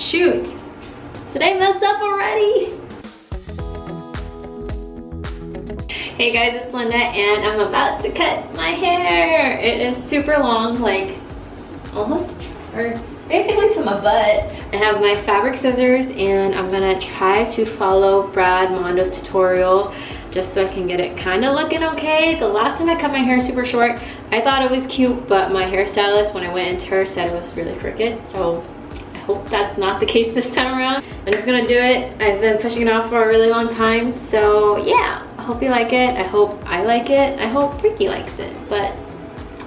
Shoot! Did I mess up already? Hey guys, it's Linda and I'm about to cut my hair. It is super long, like almost, or basically to my butt. I have my fabric scissors and I'm gonna try to follow Brad Mondo's tutorial just so I can get it kind of looking okay. The last time I cut my hair super short, I thought it was cute, but my hairstylist, when I went into her, said it was really crooked. So I hope that's not the case this time around. I'm just gonna do it. I've been pushing it off for a really long time. So yeah, I hope you like it. I hope I like it. I hope Ricky likes it, but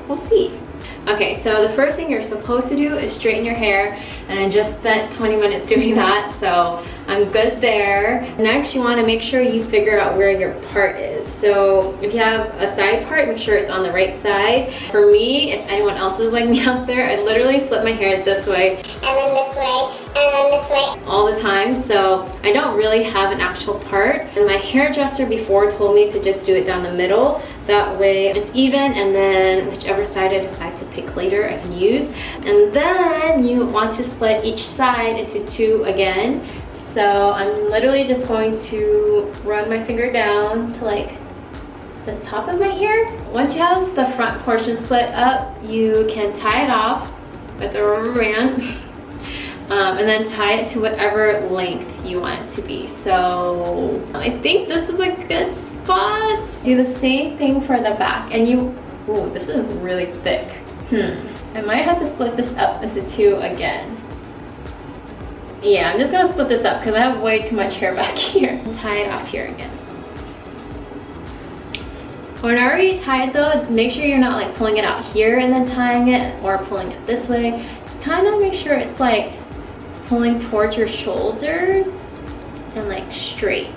we'll see. Okay, so the first thing you're supposed to do is straighten your hair, and I just spent 20 minutes doing that, so I'm good there. Next, you want to make sure you figure out where your part is. So if you have a side part, make sure it's on the right side. For me, if anyone else is like me out there, I literally flip my hair this way, and then this way, and then this way, all the time. So I don't really have an actual part. And my hairdresser before told me to just do it down the middle. That way it's even, and then whichever side I decide to pick later I can use. And then you want to split each side into two again. So I'm literally just going to run my finger down to like the top of my ear. Once you have the front portion split up, you can tie it off with a rubber band. And then tie it to whatever length you want it to be. So I think this is a good spot. Do the same thing for the back, and ooh, this is really thick. I might have to split this up into two again. Yeah, I'm just gonna split this up because I have way too much hair back here. Tie it off here again. Whenever you tie it though, make sure you're not like pulling it out here and then tying it, or pulling it this way. Just kind of make sure it's like pulling towards your shoulders and like straight.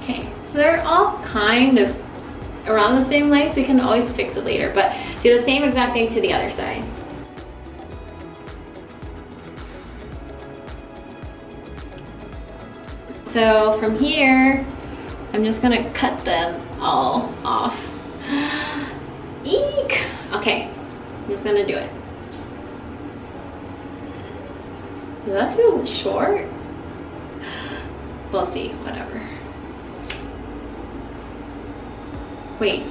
Okay, so they're all kind of around the same length. We can always fix it later, but do the same exact thing to the other side. So from here, I'm just gonna cut them all off. Eek! Okay, I'm just gonna do it. Is that too short? We'll see, whatever. Wait,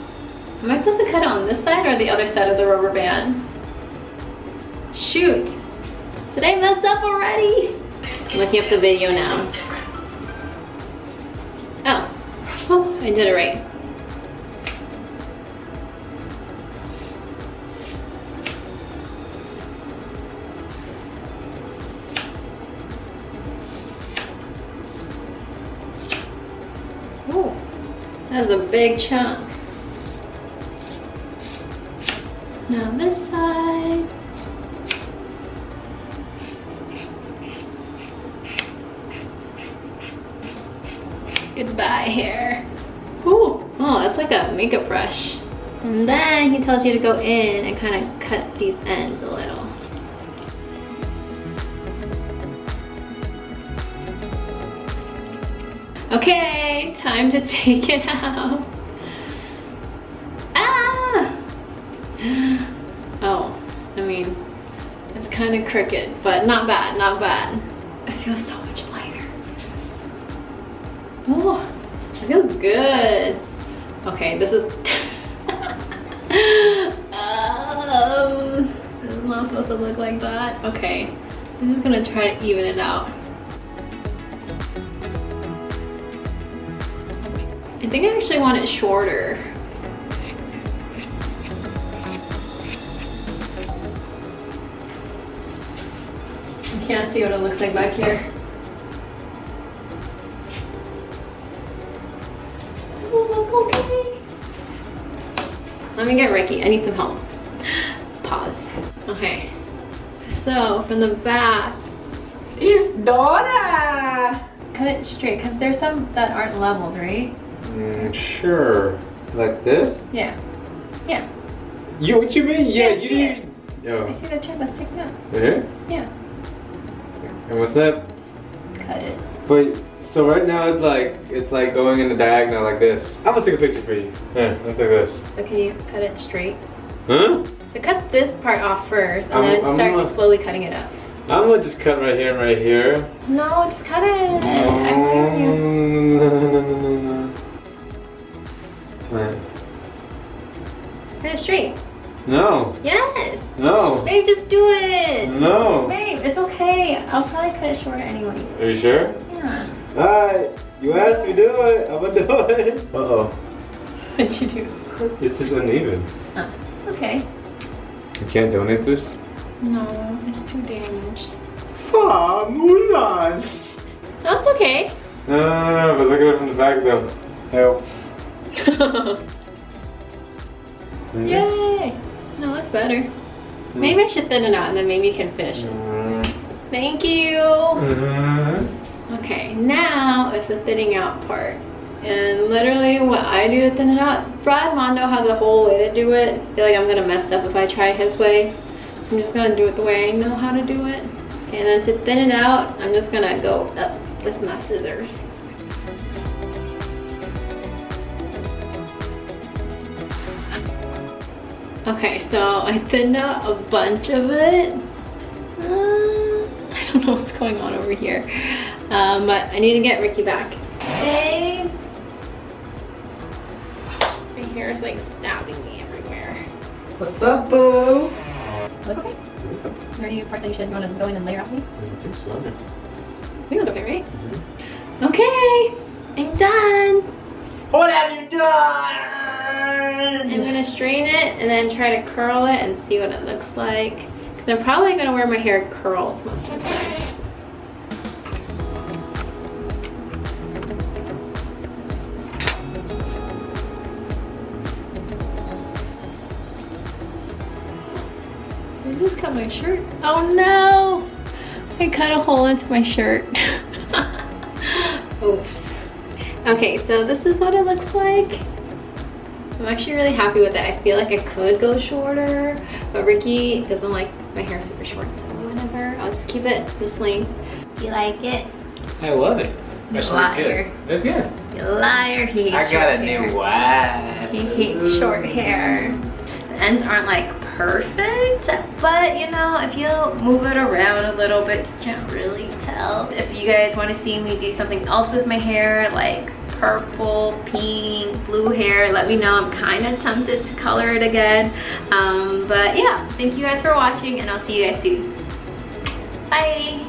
am I supposed to cut it on this side or the other side of the rubber band? Shoot, did I mess up already? I'm looking up the video now. Oh, I did it right. Oh, that was a big chunk. Now this side. Goodbye hair. Ooh, oh, that's like a makeup brush. And then he tells you to go in and kind of cut these ends a little. Okay, time to take it out. Ah! Oh, I mean, it's kind of crooked, but not bad, not bad. It feels so much lighter. Oh, it feels good. Okay, this is this is not supposed to look like that. Okay, I'm just gonna try to even it out. I think I actually want it shorter. I can't see what it looks like back here. Does it look okay? Let me get Ricky, I need some help. Pause. Okay, so from the back. It's Dora! Cut it straight, because there's some that aren't leveled, right? Sure. Like this? Yeah. Yeah. You, what you mean? Yeah, I you see didn't. it. Yo. I see the chip, let's take it out. Yeah? Yeah. And what's that? Cut it. But so right now it's like going in the diagonal like this. I'm gonna take a picture for you. Yeah, let's like this. So can you cut it straight? Huh? So cut this part off first and then I'm start gonna- slowly cutting it up. I'm gonna just cut right here and right here. No, just cut it. I'm warning you. No. Right. Cut it straight. No. Yes. No. Babe, just do it. No. Babe, it's okay. I'll probably cut it shorter anyway. Are you sure? Yeah. Alright. You asked me to do it. I'm gonna do it. Uh-oh. What'd you do? It's just uneven. Oh, it's okay. You can't donate this? No, it's too damaged. Aw, Mulan. No, it's okay. No, but look at it from the back though. Help. Yay! No, that's better. Maybe I should thin it out and then maybe you can finish it. Thank you! Okay, now it's the thinning out part. And literally what I do to thin it out, Brad Mondo has a whole way to do it. I feel like I'm gonna mess up if I try his way. I'm just gonna do it the way I know how to do it. Okay, and then to thin it out, I'm just gonna go up with my scissors. Okay, so I thinned out a bunch of it. I don't know what's going on over here. But I need to get Ricky back. Babe. My hair is like stabbing me everywhere. What's up, boo? Look okay? Are you parts that you should want to go in and layer out me? I think so. I think it's okay, right? Okay, I'm done. What have you done? I'm gonna strain it and then try to curl it and see what it looks like. Because I'm probably gonna wear my hair curled most of the time. I just cut my shirt. Oh no! I cut a hole into my shirt. Oops. Okay, so this is what it looks like. I'm actually really happy with it. I feel like I could go shorter, but Ricky doesn't like my hair super short, so whatever. I'll just keep it this length. Do you like it? I love it. You liar. That's good. You liar, he hates short hair. wife. He hates short hair. The ends aren't like perfect, but you know, if you move it around a little bit, you can't really tell. If you guys want to see me do something else with my hair, like purple, pink, blue hair, let me know. I'm kind of tempted to color it again. But yeah, thank you guys for watching and I'll see you guys soon. Bye.